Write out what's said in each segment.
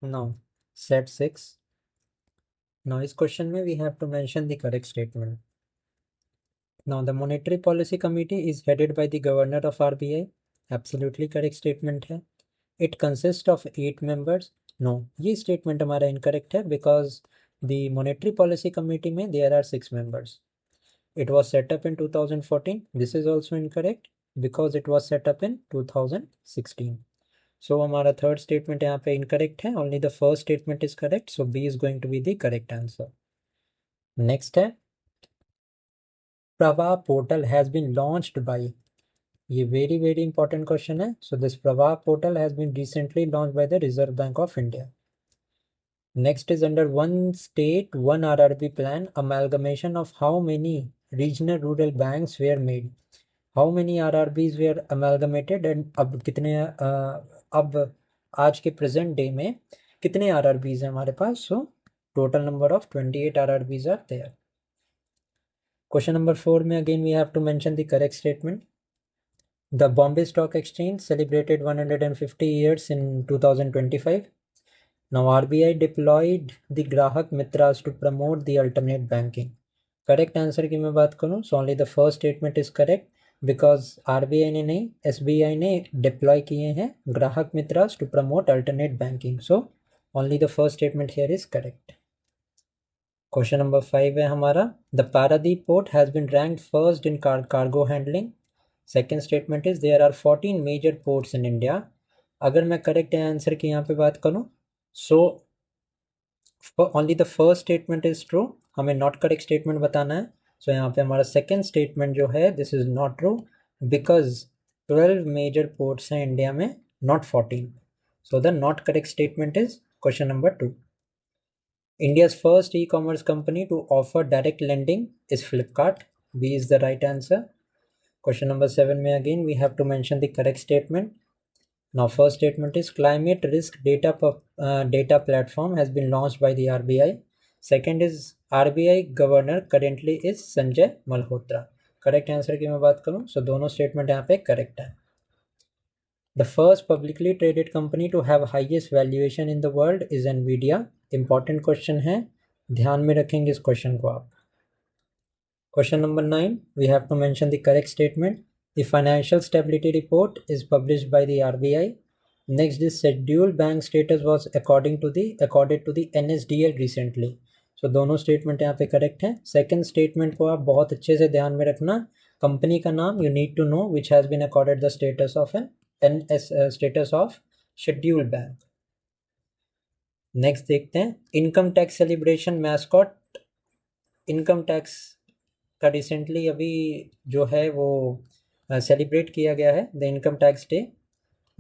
Now, set 6. Now, इस question में we have to mention the correct statement. Now, the Monetary Policy Committee is headed by the Governor of RBI. Absolutely correct statement है. It consists of 8 members. No, ये statement हमारा incorrect है because the Monetary Policy Committee में there are 6 members. It was set up in 2014. This is also incorrect because it was set up in 2016. So हमारा third statement यहाँ पे incorrect है. Only the first statement is correct. So B is going to be the correct answer. Next है Prava portal has been launched by. ये very important question है. So this Prava portal has been recently launched by the Reserve Bank of India. Next is under one state, one RRB plan, amalgamation of how many regional rural banks were made. How many RRBs were amalgamated and अब कितने अब आज के present day में कितने RRBs हैं हमारे पास? So total number of 28 RRBs are there. Question number 4 में again we have to mention the correct statement. The Bombay Stock Exchange celebrated 150 years in 2025. Now RBI deployed the Grahak Mitras to promote the alternate banking. Correct answer की मैं बात करूँ, so only the first statement is correct because RBI ने नहीं SBI ने deploy किए हैं Grahak Mitraz to promote alternate banking. So only the first statement here is correct. Question number 5 है हमारा The Paradip port has been ranked first in cargo handling. Second statement is there are 14 major ports in India. अगर मैं correct answer की यहाँ पे बात करूँ so only the first statement is true. हमें not correct statement बताना है. So यहाँ पे हमारा second statement जो है this is not true because 12 major ports हैं इंडिया में not 14. So the not correct statement is question number 2. India's first e-commerce company to offer direct lending is Flipkart. B is the right answer. Question number 7 में again we have to mention the correct statement. Now first statement is climate risk data platform has been launched by the RBI. Second is RBI governor currently is Sanjay Malhotra. Correct answer की मैं बात करूँ so दोनों statement यहाँ पे correct है. The first publicly traded company to have highest valuation in the world is Nvidia. Important question है, ध्यान में रखेंगे इस question को आप. Question number 9, we have to mention the correct statement. The financial stability report is published by the RBI. Next is scheduled bank status was accorded to the NSDL recently. So दोनों statement यहाँ पे correct है. Second statement को आप बहुत अच्छे से ध्यान में रखना. Company का नाम you need to know which has been accorded the status of status of scheduled bank. Next देखते हैं income tax celebration mascot. Income tax का रिसेंटली अभी जो है वो सेलिब्रेट किया गया है the income tax day.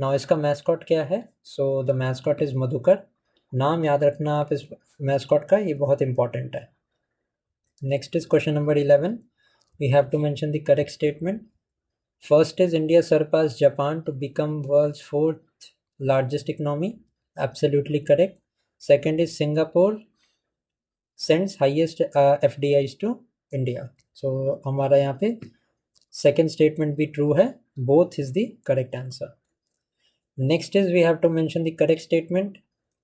Now इसका मैस्कॉट क्या है? So the mascot is Madhukar. नाम याद रखना आप इस मैस्कॉट का, ये बहुत इंपॉर्टेंट है. Next is question number 11. We have to mention the correct statement. First is India surpass Japan to become world's fourth largest economy. Absolutely correct. Second is Singapore sends highest FDIs to India. So हमारा यहाँ पे second statement भी true है. Both is the correct answer. Next is we have to mention the correct statement.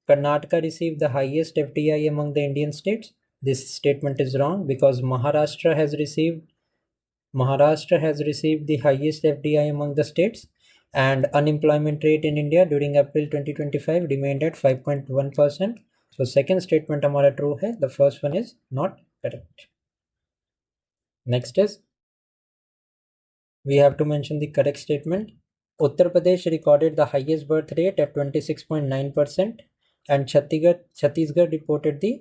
Karnataka receive the highest FDI among the Indian states. This statement is wrong because Maharashtra has received the highest FDI among the states, and unemployment rate in India during April 2025 remained at 5.1%. So second statement हमारा true है. The first one is not correct. Next is we have to mention the correct statement. Uttar Pradesh recorded the highest birth rate at 26.9% and Chhattisgarh reported the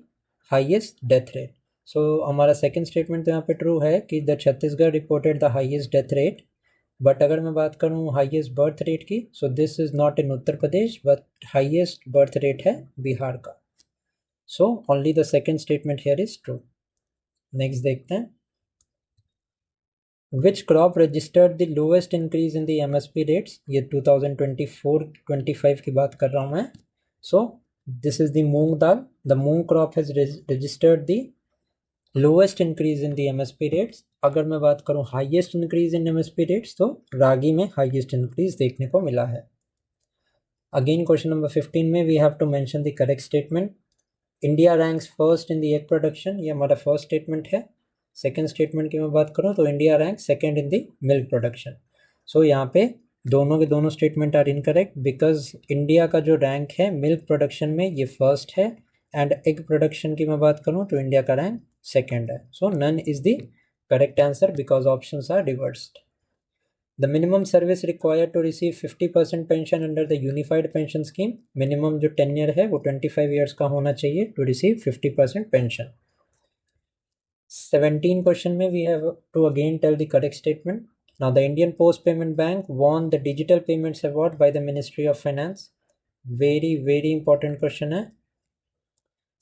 highest death rate. So हमारा second statement तो यहाँ पे true है कि the Chhattisgarh reported the highest death rate. But अगर मैं बात करूँ highest birth rate की, so this is not in Uttar Pradesh but highest birth rate है बिहार का. So only the second statement here is true. Next देखते हैं. Which crop registered the lowest increase in the MSP rates? ये 2024-25 की बात कर रहा हूँ मैं. So this is the moong dal. The moong crop has registered the lowest increase in the MSP rates. अगर मैं बात करूँ highest increase in MSP rates तो रागी में highest increase देखने को मिला है. अगेन क्वेश्चन नंबर 15 में we have to mention the correct statement. India ranks first in the egg production, ये हमारा फर्स्ट स्टेटमेंट है. सेकेंड स्टेटमेंट की मैं बात करूँ तो India rank second in the milk production. So यहाँ पे दोनों के दोनों statement are incorrect because India का जो रैंक है मिल्क प्रोडक्शन में ये फर्स्ट है एंड एग प्रोडक्शन की मैं बात करूँ तो इंडिया का रैंक सेकेंड है. So none is the correct answer because options are reversed. The minimum service required to receive 50% pension under the unified pension scheme, minimum जो tenure है वो 25 years का होना चाहिए to receive 50% pension. 17 question में we have to again tell the correct statement. Now the Indian Post Payment Bank won the Digital Payments Award by the Ministry of Finance. very important question है.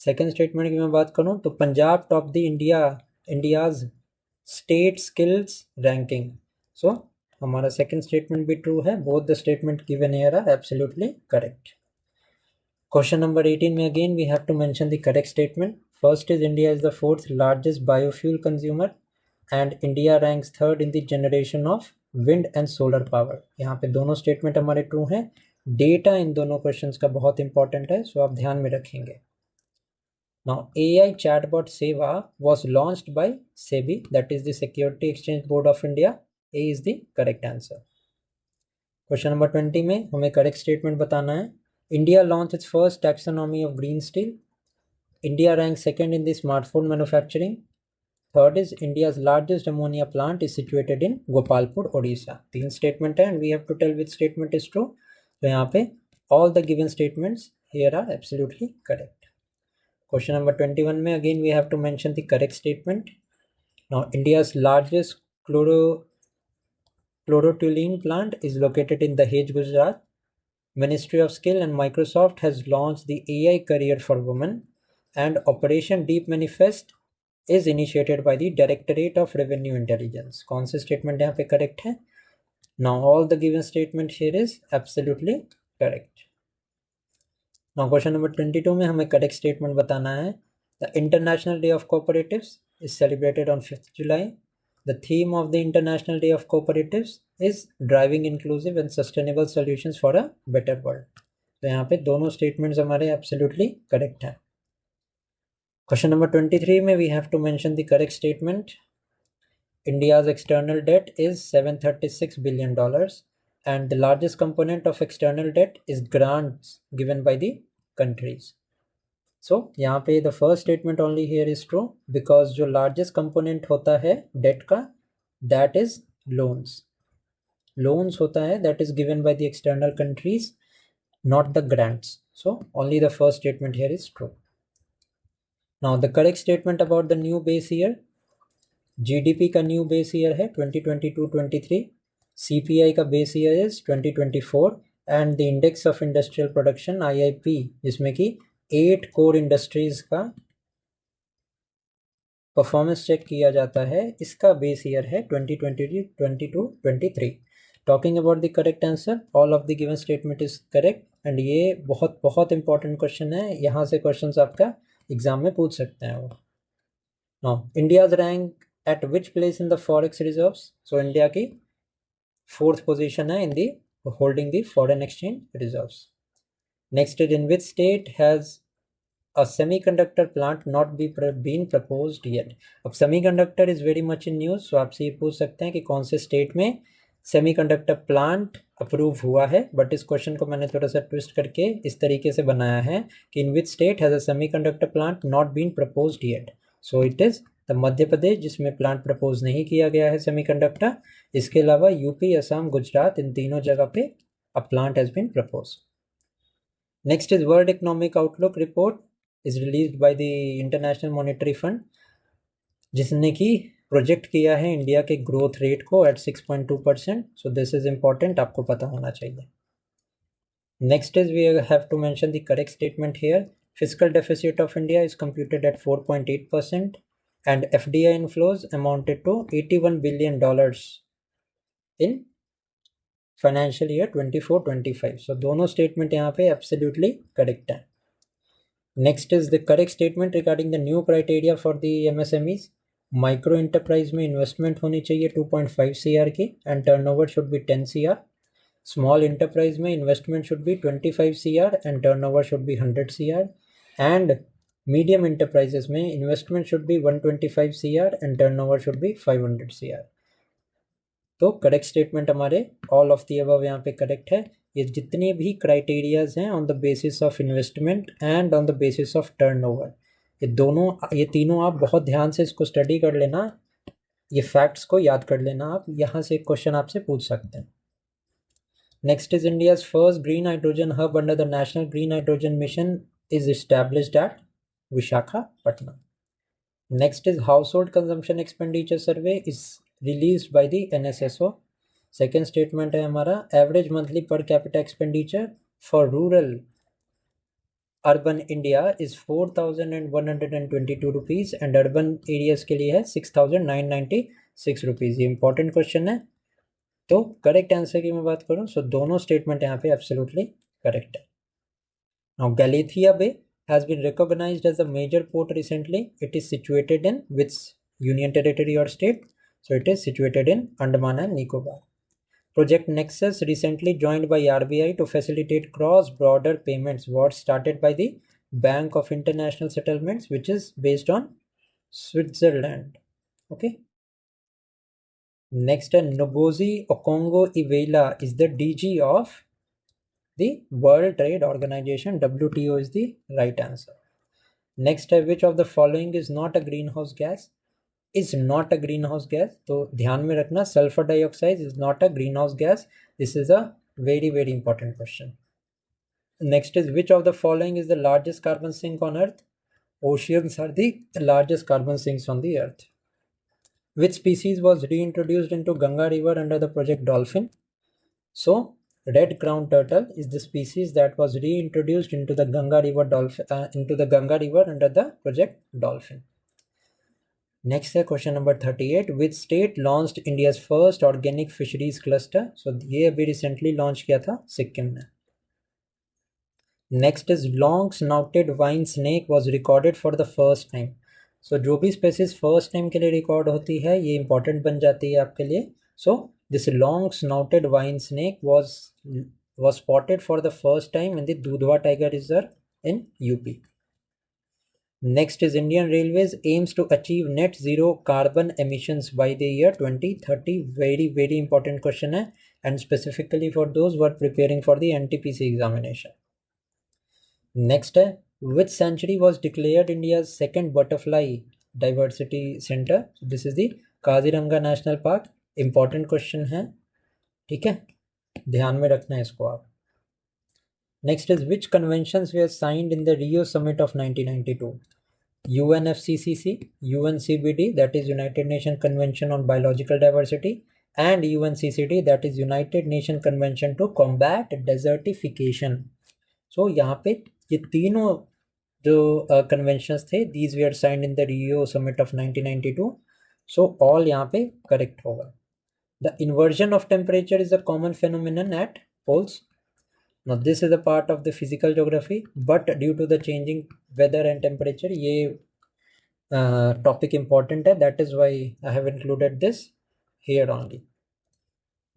Second statement की मैं बात करूँ तो Punjab top the India's state skills ranking. So हमारा second statement भी true है. Both the statement given here are absolutely correct. Question number 18 में again we have to mention the correct statement. First is India is the fourth largest biofuel consumer and India ranks third in the generation of wind and solar power. यहाँ पे दोनों statement हमारे true हैं. Data इन दोनों questions का बहुत important है, सो आप ध्यान में रखेंगे. Now AI chatbot Seva was launched by SEBI, that is the Security Exchange Board of India. A is the correct answer. Question number 20 में हमें correct statement बताना है. India launched its first taxonomy of green steel. India ranks second in the smartphone manufacturing. Third is India's largest ammonia plant is situated in Gopalpur, Odisha. तीन statement है and we have to tell which statement is true. तो यहाँ पे all the given statements here are absolutely correct. Question number 21 में again we have to mention the correct statement. Now India's largest chlorotoluene plant is located in Dahej, Gujarat. Ministry of Skill and Microsoft has launched the AI Career for Women and Operation Deep Manifest is initiated by the Directorate of Revenue Intelligence. कौन से statement यहाँ पे correct है? Now all the given statement here is absolutely correct. Now question number 22 में हमें correct statement बताना है. The International Day of Cooperatives is celebrated on 5th July. The theme of the International Day of Cooperatives is driving inclusive and sustainable solutions for a better world. तो यहाँ पे दोनों statements हमारे absolutely correct हैं. Question number 23 में we have to mention the correct statement. India's external debt is $736 billion and the largest component of external debt is grants given by the countries. So यहाँ पे the first statement only here is true because जो largest component होता है debt का that is loans. Loans होता है that is given by the external countries, not the grants. So only the first statement here is true. Now the correct statement about the new base year. GDP का new base year है 2022-23. CPI का base year is 2024 and the index of industrial production IIP जिसमें कि 8 core industries का performance check किया जाता है, इसका बेस ईयर है 2022-23. Talking about the correct answer, all of the given statement is correct and ये बहुत बहुत इंपॉर्टेंट क्वेश्चन है. यहाँ से क्वेश्चंस आपका एग्जाम में पूछ सकते हैं वो. Now India's rank at which place in the forex reserves. So India की 4th पोजीशन है in the holding the foreign exchange reserves. Next is in which state has a semiconductor plant not been proposed yet. अब semiconductor is very much in news, so आपसे ये पूछ सकते हैं कि कौन से स्टेट में semiconductor plant अप्रूव हुआ है. बट इस क्वेश्चन को मैंने थोड़ा सा ट्विस्ट करके इस तरीके से बनाया है कि in which state has a semiconductor plant not been proposed yet. So it is the मध्य प्रदेश जिसमें प्लांट प्रपोज नहीं किया गया है सेमीकंडक्टर. इसके अलावा यूपी, असम, गुजरात, इन तीनों जगह पे a plant has been proposed. Next is World Economic Outlook report is released by the International Monetary Fund, जिसने कि प्रोजेक्ट किया है इंडिया के ग्रोथ रेट को at 6.2%. So this is important, आपको पता होना चाहिए. Next is we have to mention the correct statement here. Physical deficit of India is computed at 4.8% and FDI inflows amounted to $81 billion in financial year 24-25. सो दोनों statement यहाँ पे absolutely correct है. Next is the correct statement regarding the new criteria for the MSMEs. Micro enterprise में investment होनी चाहिए 2.5 CR की and turnover should be 10 CR. Small enterprise में investment should be 25 CR and turnover should be 100 CR and medium enterprises में investment should be 125 CR and turnover should be 500 CR। तो correct statement हमारे all of the above यहाँ पे correct है। ये जितने भी क्राइटेरियाज हैं on the basis of investment and on the basis of turnover, ये तीनों आप बहुत ध्यान से इसको स्टडी कर लेना, ये फैक्ट्स को याद कर लेना आप, यहाँ से एक क्वेश्चन आपसे पूछ सकते हैं। Next is India's first green hydrogen hub under the national green hydrogen mission is established eight Visakhapatnam. Next is household consumption expenditure survey is released by the NSSO. Second statement है हमारा average monthly per capita expenditure for rural urban India is 4,122 rupees and urban areas के लिए है 6,996 rupees। ये important question है। तो correct answer की मैं बात करूँ so दोनों statement यहाँ पे absolutely correct है। Now Galathea Bay has been recognized as a major port recently. It is situated in which union territory or state? So it is situated in Andaman and Nicobar. Project Nexus recently joined by RBI to facilitate cross-border payments was started by the Bank of International Settlements, which is based on Switzerland. Okay. Next, Ngozi Okonjo-Iweala is the DG of the World Trade Organization. WTO is the right answer. Next है which of the following is not a greenhouse gas? Is not a greenhouse gas. तो ध्यान में रखना sulfur dioxide is not a greenhouse gas. This is a very very important question. Next is which of the following is the largest carbon sink on earth? Oceans are the largest carbon sinks on the earth. Which species was reintroduced into Ganga river under the project Dolphin? So red crown turtle is the species that was reintroduced into the Ganga river under the project Dolphin. Next है question number 38. Which state launched India's first organic fisheries cluster? So ये अभी recently launch किया था सिक्किम में. Next is long snouted vine snake was recorded for the first time. So जो भी species first time के लिए record होती है ये important बन जाती है आपके लिए. So this long snouted vine snake was spotted for the first time in the Dudhwa Tiger Reserve in UP. Next is Indian Railways aims to achieve net zero carbon emissions by the year 2030. Very very important question है and specifically for those who are preparing for the NTPC examination. Next है which sanctuary was declared India's second butterfly diversity center? This is the Kaziranga National Park. Important question है, ठीक है, ध्यान में रखना है इसको आप. Next is which conventions were signed in the Rio Summit of 1992? UNFCCC, UNCBD that is United Nations Convention on Biological Diversity and UNCCD that is United Nations Convention to Combat Desertification. So यहाँ पे ये तीनों जो conventions थे these were signed in the Rio Summit of 1992. So all यहाँ पे correct होगा. The inversion of temperature is a common phenomenon at poles. Now this is a part of the physical geography, but due to the changing weather and temperature, ये topic important है. That is why I have included this here only.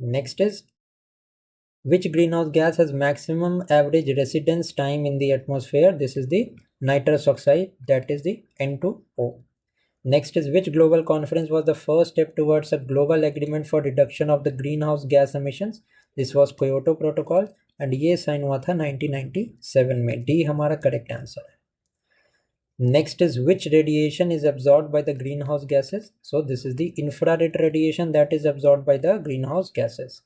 Next is which greenhouse gas has maximum average residence time in the atmosphere? This is the nitrous oxide, that is the N2O. Next is which global conference was the first step towards a global agreement for reduction of the greenhouse gas emissions? This was Kyoto Protocol and ये sign हुआ था 1997 में. D हमारा correct answer है. Next is which radiation is absorbed by the greenhouse gases? So this is the infrared radiation that is absorbed by the greenhouse gases.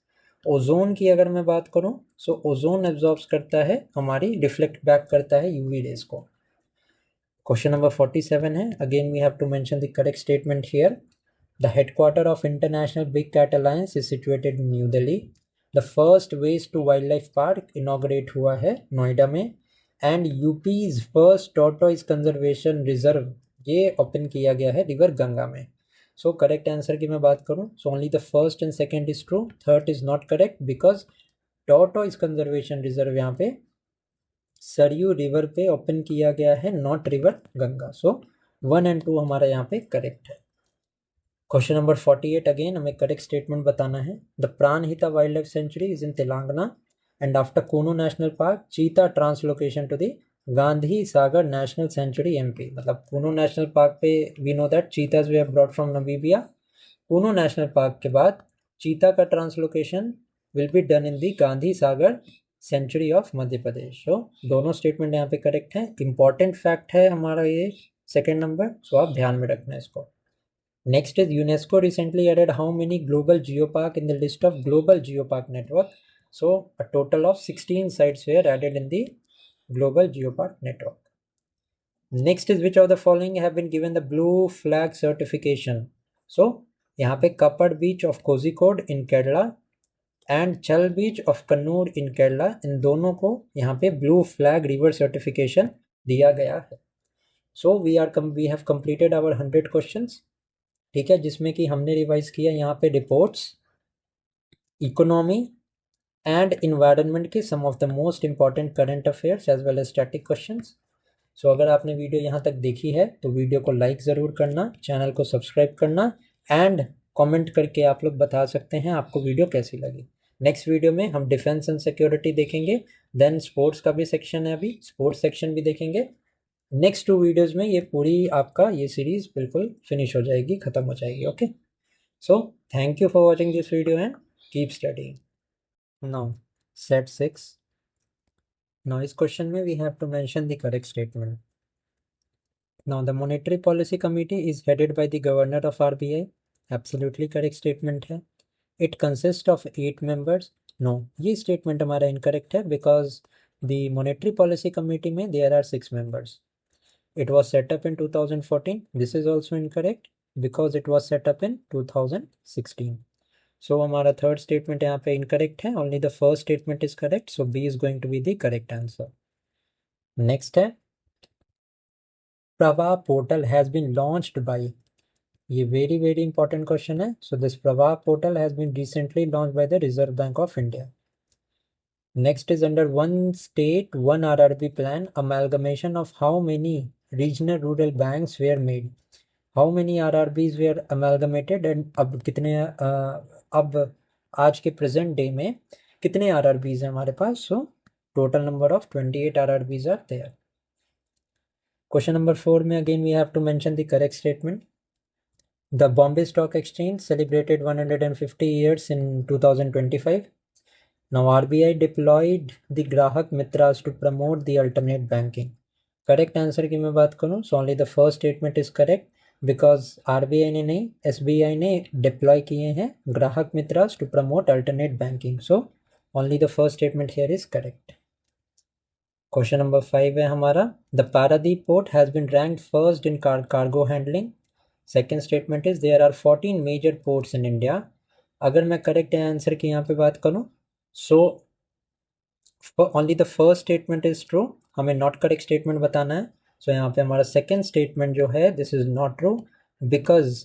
Ozone की अगर मैं बात करूं so ओजोन एब्जॉर्ब करता है हमारी रिफ्लेक्ट बैक करता है यूवी रेज को. Question number 47 है. Again we have to mention the correct statement here. The headquarter of International Big Cat Alliance is situated in New Delhi. The first waste to wildlife park inaugurate हुआ है नोएडा में and UP's first tortoise conservation reserve ये open किया गया है river Ganga में. So correct answer की मैं बात करूं so only the first and second is true, third is not correct because tortoise conservation reserve यहाँ पे सरयू रिवर पे ओपन किया गया है, not river Ganga. So 1 and 2 हमारा यहाँ पे करेक्ट है. क्वेश्चन नंबर 48 अगेन हमें करेक्ट स्टेटमेंट बताना है। The Pranahita wildlife sanctuary is in Telangana and after Kuno national park cheetah translocation to the Gandhi Sagar national sanctuary MP. मतलब कूनो नेशनल पार्क पे we know that cheetahs were brought from Namibia. Kuno national park के बाद cheetah का translocation will be done in the Gandhi Sagar sanctuary of Madhya Pradesh. So दोनों statement यहाँ पे correct है। Important fact है हमारा ये सेकेंड नंबर, सो आप ध्यान में रखना इसको। Next is UNESCO recently added how many global geopark in the list of global geopark network. So a total of 16 sites were added in the global geopark network. Next is which of the following have been given the blue flag certification. So यहाँ पे Kappad beach of Kozhikode in Kerala and Chal beach of Kannur in Kerala, इन दोनों को यहाँ पे blue flag river certification दिया गया है। So we have completed our 100 questions, ठीक है, जिसमें कि हमने रिवाइज किया यहाँ पे रिपोर्ट्स, इकोनॉमी एंड इन्वायरमेंट के some of the most important current affairs as well as static questions. So अगर आपने वीडियो यहाँ तक देखी है तो वीडियो को लाइक ज़रूर करना, चैनल को सब्सक्राइब करना एंड कमेंट करके आप लोग बता सकते हैं आपको वीडियो कैसी लगी। नेक्स्ट वीडियो में हम डिफेंस एंड सिक्योरिटी देखेंगे, देन स्पोर्ट्स का भी सेक्शन है, अभी स्पोर्ट्स सेक्शन भी देखेंगे। नेक्स्ट 2 वीडियोज़ में ये पूरी आपका ये सीरीज़ बिल्कुल फिनिश हो जाएगी, ख़त्म हो जाएगी। Okay, so thank you for watching this video and keep studying. Now set 6, now इस क्वेश्चन में we have to mention the correct statement. Now the monetary policy committee is headed by the governor of RBI. Absolutely correct statement है। It consists of 8 members. No, ये statement हमारा incorrect है because the monetary policy committee में there are 6 members. It was set up in 2014. This is also incorrect because it was set up in 2016. So हमारा third statement यहाँ पे incorrect है, only the first statement is correct, so B is going to be the correct answer. Next है Prava portal has been launched by, ये very important question है। So this Prava portal has been recently launched by the Reserve Bank of India. Next is under one state, one RRB plan, amalgamation of how many regional rural banks were made. How many RRBs were amalgamated and अब कितने अब आज के present day में कितने RRBs हैं हमारे पास? So total number of 28 RRBs are there. Question number 4 में again we have to mention the correct statement. The Bombay stock exchange celebrated 150 years in 2025. Now RBI deployed the Grahak Mitras to promote the alternate banking. Correct answer की मैं बात करूँ, so only the first statement is correct because RBI ने नहीं, SBI ने deploy किए हैं ग्राहक मित्रास to promote alternate banking. So only the first statement here is correct. Question number 5 है हमारा, the Paradip port has been ranked first in cargo handling. Second statement is there are 14 major ports in India. अगर मैं correct answer की यहाँ पे बात करूँ, so only the first statement is true, हमें नॉट करेक्ट स्टेटमेंट बताना है। सो यहाँ पे हमारा सेकेंड स्टेटमेंट जो है this is not true because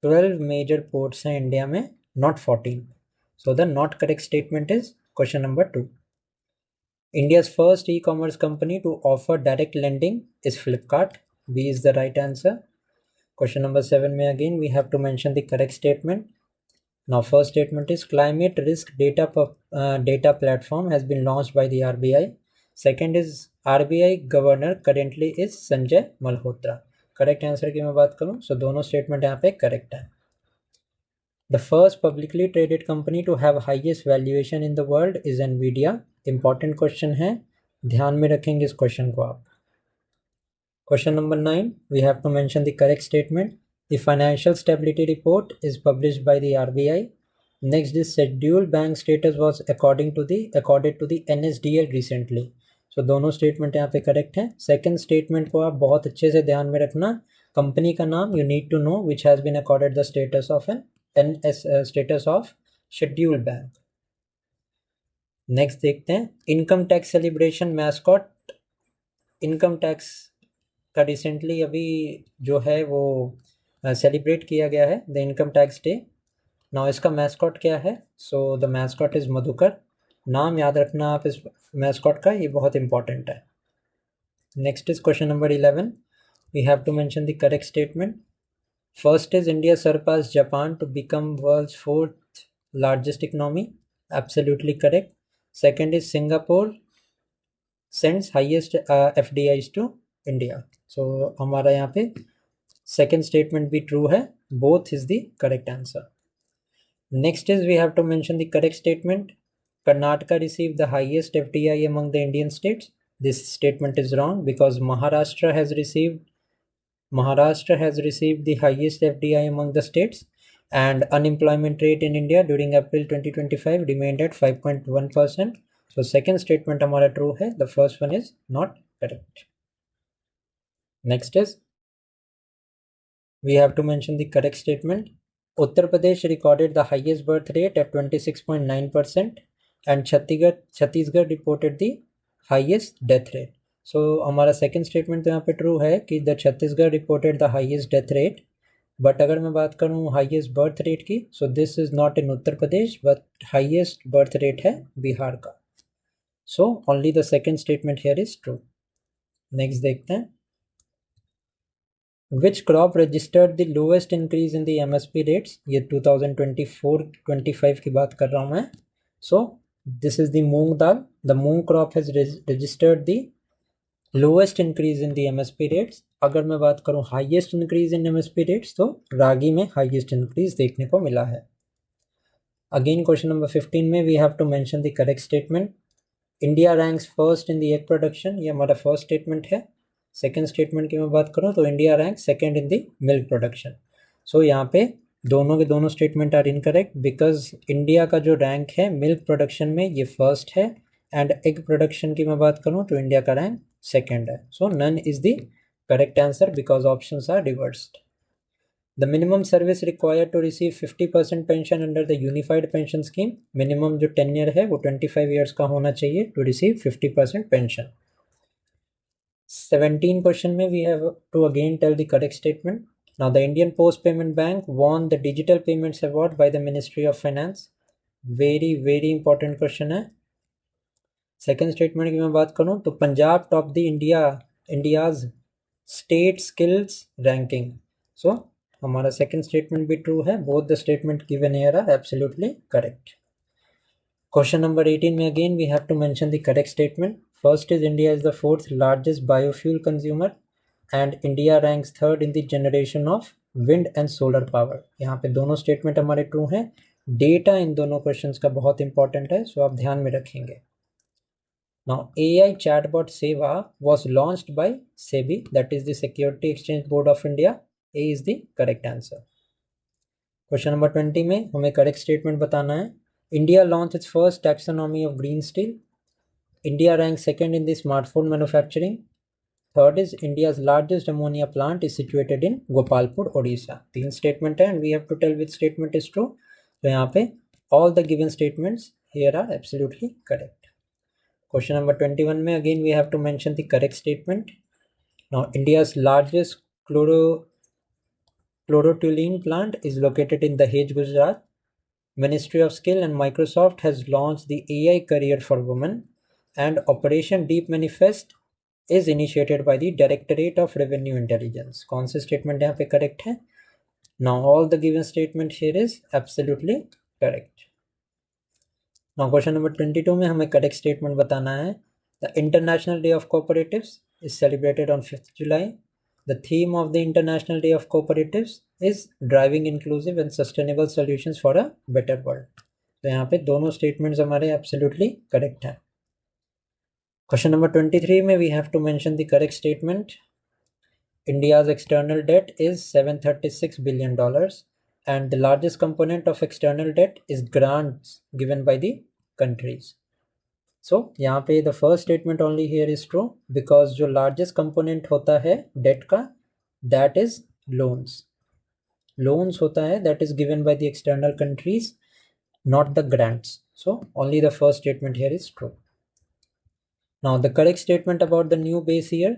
12 major ports हैं इंडिया में, not 14। So the not correct statement is question number 2। India's first e commerce company to offer direct lending is Flipkart. B is the right answer. Question number 7 में again we have to mention the correct statement. Now first statement is climate risk data platform has been launched by the RBI. Second is RBI governor currently is Sanjay Malhotra. Correct answer की मैं बात करूँ, so दोनों statement यहाँ पे correct है। The first publicly traded company to have highest valuation in the world is Nvidia. Important question है, ध्यान में रखेंगे इस question को आप। Question number 9, we have to mention the correct statement. The financial stability report is published by the RBI. Next is scheduled bank status was accorded to the NSDL recently. So दोनों statement यहाँ पे correct है। Second statement को आप बहुत अच्छे से ध्यान में रखना, कंपनी का नाम you need to know which has been accorded the status of status of scheduled bank. Next देखते हैं income tax celebration mascot. Income tax का रिसेंटली अभी जो है वो सेलिब्रेट किया गया है, the income tax day. Now इसका मैस्कॉट क्या है? So the mascot is Madhukar. नाम याद रखना आप इस मैस्कॉट का, ये बहुत इंपॉर्टेंट है। Next is question number 11, we have to mention the correct statement. First is India surpassed Japan to become world's fourth largest economy. Absolutely correct. Second is Singapore sends highest FDIs to India. So हमारा यहाँ पे second statement भी true है. Both is the correct answer. Next is we have to mention the correct statement. Karnataka received the highest FDI among the Indian states. This statement is wrong because Maharashtra has received the highest FDI among the states, and unemployment rate in India during April 2025 remained at 5.1%. So second statement हमारा true है. The first one is not correct. Next is we have to mention the correct statement. Uttar Pradesh recorded the highest birth rate at 26.9% and Chhattisgarh reported the highest death rate. So हमारा second statement तो यहाँ पे true है कि the Chhattisgarh reported the highest death rate. But अगर मैं बात करूँ highest birth rate की, so this is not in Uttar Pradesh but highest birth rate है बिहार का. So only the second statement here is true. Next देखते हैं. Which crop registered the lowest increase in the MSP rates? ये 2024-25 की बात कर रहा हूँ मैं. So this is the moong dal. The moong crop has registered the lowest increase in the MSP rates. अगर मैं बात करूँ highest increase in MSP rates तो रागी में highest increase देखने को मिला है. Again question number 15 में we have to mention the correct statement. India ranks first in the egg production. ये हमारा first statement है. सेकेंड स्टेटमेंट की मैं बात करूँ तो India rank second in the milk production. So यहाँ पे दोनों के दोनों statement are incorrect because India का जो रैंक है मिल्क प्रोडक्शन में ये फर्स्ट है एंड एग प्रोडक्शन की मैं बात करूँ तो इंडिया का रैंक सेकेंड है. So none is the correct answer because options are reversed. The minimum service required to receive 50% pension under the unified pension scheme. Minimum जो टेन्योर है वो 25 years का होना चाहिए to receive 50% pension. 17 question में we have to again tell the correct statement. Now the Indian Post Payment Bank won the Digital Payments Award by the Ministry of Finance. very important question है. Second statement की मैं बात करूँ तो Punjab top the India's state skills ranking. So हमारा second statement भी true है. Both the statement given here are absolutely correct. Question number 18 में again we have to mention the correct statement. First is India is the fourth largest biofuel consumer and India ranks third in the generation of wind and solar power. यहाँ पे दोनों statement हमारे true हैं. Data इन दोनों questions का बहुत important है सो आप ध्यान में रखेंगे. Now AI chatbot Seva was launched by SEBI, that is the Security Exchange Board of India. A is the correct answer. Question number 20 में हमें correct statement बताना है. India launched its first taxonomy of green steel. India ranks second in the smartphone manufacturing. Third is India's largest ammonia plant is situated in Gopalpur, Odisha. तीन statement है and we have to tell which statement is true. तो यहाँ पे all the given statements here are absolutely correct. Question number 21 में again we have to mention the correct statement. Now India's largest chlorotoluene plant is located in Dahej, Gujarat. Ministry of Skill and Microsoft has launched the AI Career for Women and Operation Deep Manifest is initiated by the Directorate of Revenue Intelligence. कौन से statement यहाँ पे correct है? Now all the given statement here is absolutely correct. Now question number 22 में हमें correct statement बताना है. The International Day of Cooperatives is celebrated on 5th July. The theme of the International Day of Cooperatives is driving inclusive and sustainable solutions for a better world. तो यहाँ पे दोनों statements हमारे absolutely correct हैं. Question number 23 में we have to mention the correct statement. India's external debt is $736 billion and the largest component of external debt is grants given by the countries. So यहाँ पे the first statement only here is true because जो largest component होता है debt का that is loans. Loans होता है that is given by the external countries, not the grants. So only the first statement here is true. Now the correct statement about the new base year.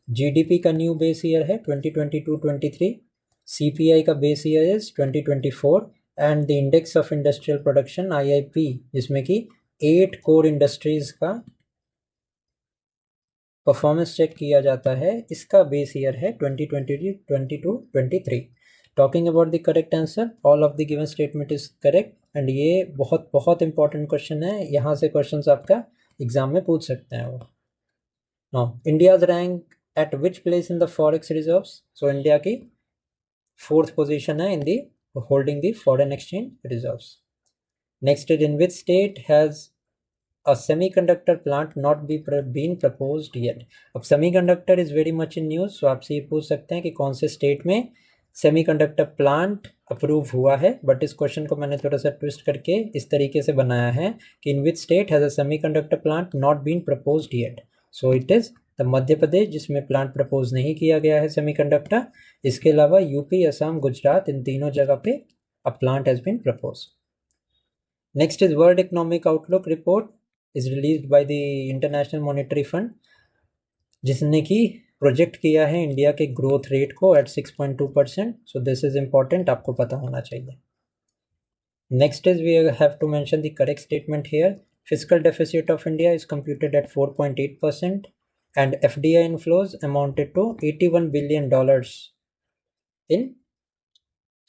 GDP का new base year है 2022-23. CPI का base year is 2024 and the index of industrial production IIP जिसमें कि 8 core industries का performance check किया जाता है, इसका बेस ईयर है 2022-23. Talking about the correct answer, all of the given statement is correct. And ये बहुत बहुत इंपॉर्टेंट क्वेश्चन है, यहाँ से क्वेश्चन आपका एग्जाम में पूछ सकते हैं वो। Now India's rank at which place in the forex reserves, so India की 4th पोजीशन है in the holding the foreign exchange reserves. Next is in which state has a semiconductor plant not been proposed yet। अब semiconductor is very much in news, so आपसे ये पूछ सकते हैं कि कौन से स्टेट में सेमीकंडक्टर प्लांट अप्रूव हुआ है। बट इस क्वेश्चन को मैंने थोड़ा सा ट्विस्ट करके इस तरीके से बनाया है कि in which state has a semiconductor plant not been proposed yet, so it is the Madhya Pradesh जिसमें प्लांट प्रपोज नहीं किया गया है सेमीकंडक्टर। इसके अलावा यूपी, असम, गुजरात, इन तीनों जगह पे a plant has been propose. Next is World Economic Outlook report is released by the International Monetary Fund, जिसने कि प्रोजेक्ट किया है इंडिया के ग्रोथ रेट को at 6.2%। So this is important, आपको पता होना चाहिए। Next is we have to mention the correct statement here. Physical deficit of India is computed at 4.8% and FDI inflows amounted to $81 billion in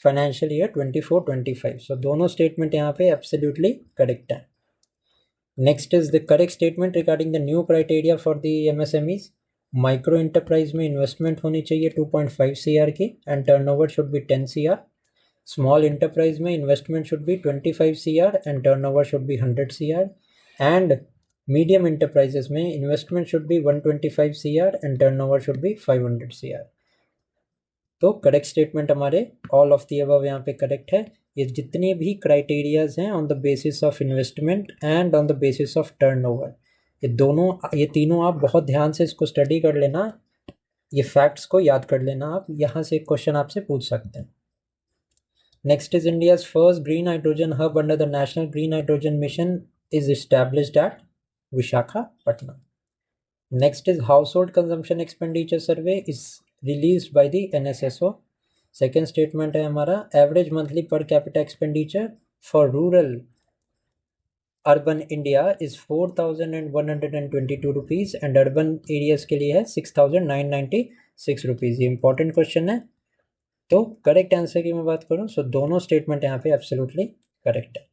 financial year 24-25। सो दोनों statement यहाँ पे absolutely correct है। Next is the correct statement regarding the new criteria for the MSMEs। Micro enterprise में investment होनी चाहिए 2.5 CR की and turnover should be 10 CR। Small enterprise में investment should be 25 CR and turnover should be 100 CR। And medium enterprises में investment should be 125 CR and turnover should be 500 CR। तो correct statement हमारे all of the above यहाँ पे correct है। ये जितने भी क्राइटेरियाज हैं on the basis of investment and on the basis of turnover, ये तीनों आप बहुत ध्यान से इसको स्टडी कर लेना, ये फैक्ट्स को याद कर लेना आप, यहाँ से एक क्वेश्चन आपसे पूछ सकते हैं। Next is India's first green hydrogen hub under the national green hydrogen mission is established eight Visakhapatnam. Next is house hold consumption expenditure survey is released by the NSSO। Second statement है हमारा average monthly per capita expenditure for rural urban India is 4,122 rupees and urban areas के लिए है 6,996 rupees. ये important question है। तो correct answer की मैं बात करूं, सो दोनों स्टेटमेंट यहाँ पे एब्सोल्युटली करेक्ट है।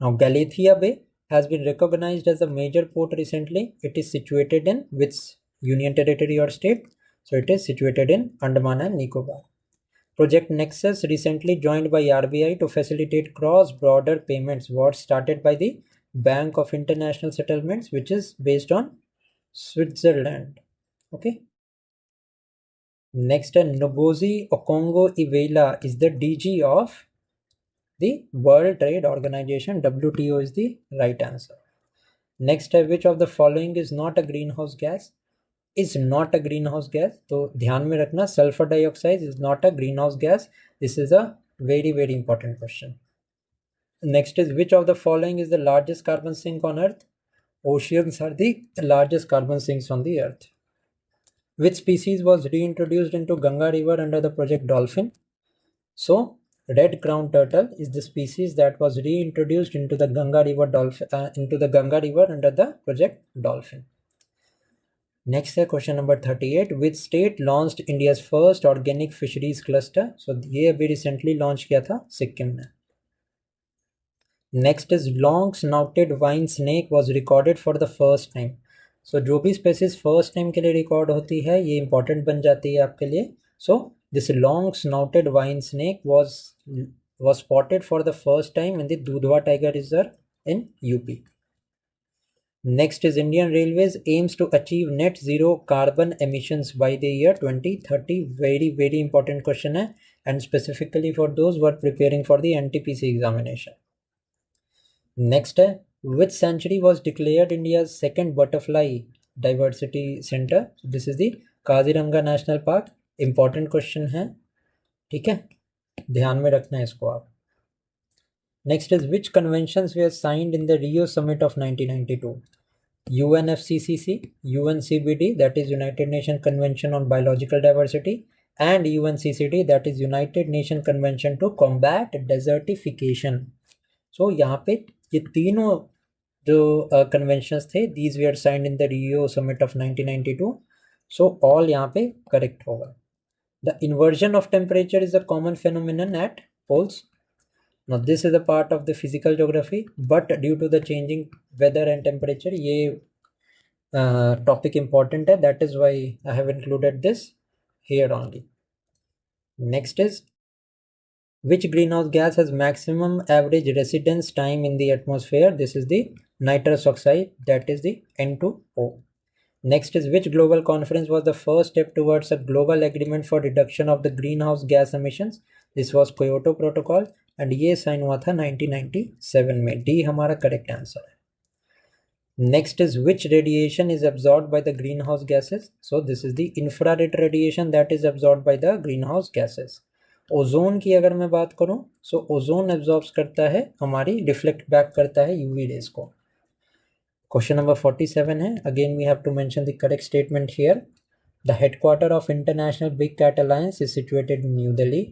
Now Galathea bay has been recognised as a major port recently. It is situated in which union territory और state, so it is situated in Andaman and Nicobar. Project Nexus, recently joined by RBI to facilitate cross-border payments, was started by the Bank of International Settlements, which is based on Switzerland. Okay. Next, Ngozi Okonjo-Iweala is the DG of the World Trade Organization. WTO is the right answer. Next, which of the following is not a greenhouse gas? Is not a greenhouse gas, तो ध्यान में रखना, sulphur dioxide is not a greenhouse gas. This is a very very important question. Next is which of the following is the largest carbon sink on earth? Oceans are the largest carbon sinks on the earth. Which species was reintroduced into Ganga river under the project dolphin? So red crown turtle is the species that was reintroduced into the Ganga river under the project Dolphin. Next है question number 38। Which state launched India's first organic fisheries cluster? So ये अभी recently launch किया था सिक्किम में। Next is long snouted vine snake was recorded for the first time. So जो भी spaces first time के लिए रिकॉर्ड होती है ये इंपॉर्टेंट बन जाती है आपके लिए। So this long snouted vine snake was spotted for the first time in the Dudhwa Tiger Reserve in UP. Next is Indian Railways aims to achieve net zero carbon emissions by the year 2030. Very very important question है, and specifically for those who are preparing for the NTPC examination. Next है which sanctuary was declared India's second butterfly diversity center? This is the Kaziranga National Park. Important question है, ठीक है, ध्यान में रखना है इसको आप। Next is which conventions were signed in the Rio Summit of 1992? UNFCCC, UNCBD, that is United Nations Convention on Biological Diversity, and UNCCD, that is United Nations Convention to Combat Desertification. So यहाँ पे ये तीनों जो conventions थे, these were signed in the Rio Summit of 1992. So all यहाँ पे correct होगा। The inversion of temperature is a common phenomenon at poles. Now this is a part of the physical geography, but due to the changing weather and temperature, ये topic important है. That is why I have included this here only. Next is, which greenhouse gas has maximum average residence time in the atmosphere? This is the nitrous oxide, that is the N2O. Next is, which global conference was the first step towards a global agreement for reduction of the greenhouse gas emissions? This was Kyoto Protocol and ये sign हुआ था 1997 में. D हमारा correct answer है. Next is, which radiation is absorbed by the greenhouse gases? So this is the infrared radiation that is absorbed by the greenhouse gases. Ozone की अगर मैं बात करूं, सो ओजोन एब्जॉर्ब्स करता है हमारी, रिफ्लेक्ट बैक करता है यूवी रेज को. क्वेश्चन नंबर 47 है. Again we have to mention the correct statement here. The headquarter of International Big Cat Alliance is situated in New Delhi.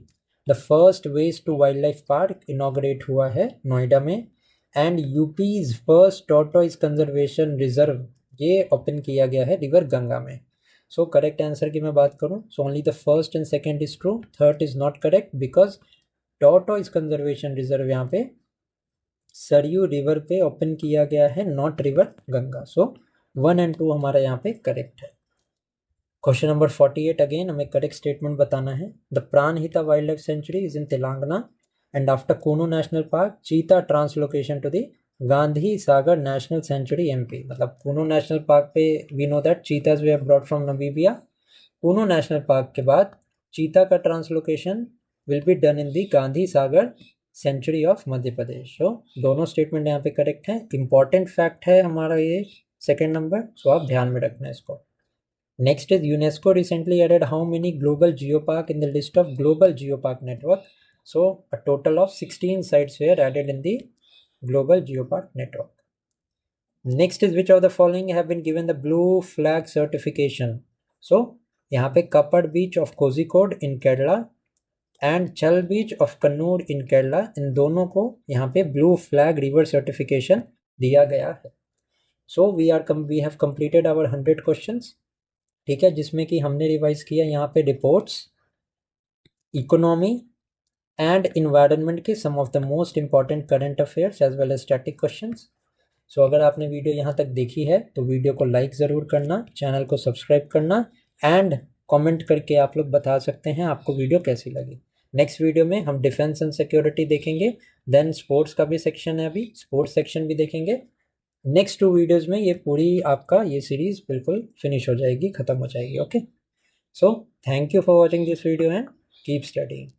The first waste to wildlife park inaugurate हुआ है नोएडा में. And UP's first tortoise conservation reserve ये open किया गया है river Ganga में. So correct answer की मैं बात करूं, so only the first and second is true, third is not correct because tortoise conservation reserve यहाँ पे सरयू रिवर पे ओपन किया गया है, not river Ganga. So 1 and 2 हमारा यहाँ पे करेक्ट है. क्वेश्चन नंबर 48 अगेन हमें करेक्ट स्टेटमेंट बताना है. The Pranahita wildlife sanctuary is in Telangana and after Kuno National Park, cheetah translocation to the Gandhi Sagar National Sanctuary MP. मतलब Kuno National Park पे we know that cheetahs were brought from Namibia. Kuno National Park के बाद cheetah का translocation will be done in the Gandhi Sagar Sanctuary of Madhya Pradesh. So दोनों statement यहाँ पे correct हैं. Important fact है हमारा ये सेकेंड नंबर, सो आप ध्यान में रखना इसको. Next is, UNESCO recently added how many global geopark in the list of global geopark network? So a total of 16 sites were added in the global geopark network. Next is, which of the following have been given the blue flag certification? So यहाँ पे Kappad beach of Kozhikode in Kerala and Chal beach of Kannur in Kerala, इन दोनों को यहाँ पे blue flag river certification दिया गया है. So we have completed our 100 questions. ठीक है, जिसमें कि हमने रिवाइज किया यहाँ पे रिपोर्ट्स, इकोनॉमी एंड इन्वायरमेंट के some of the most important current affairs as well as static questions. So अगर आपने वीडियो यहाँ तक देखी है तो वीडियो को लाइक ज़रूर करना, चैनल को सब्सक्राइब करना एंड कमेंट करके आप लोग बता सकते हैं आपको वीडियो कैसी लगी. नेक्स्ट वीडियो में हम डिफेंस एंड सिक्योरिटी देखेंगे, देन स्पोर्ट्स का भी सेक्शन है, अभी स्पोर्ट्स सेक्शन भी देखेंगे. नेक्स्ट 2 वीडियोज़ में ये पूरी आपका ये सीरीज़ बिल्कुल फिनिश हो जाएगी, ख़त्म हो जाएगी. Okay, so thank you for watching this video and keep studying.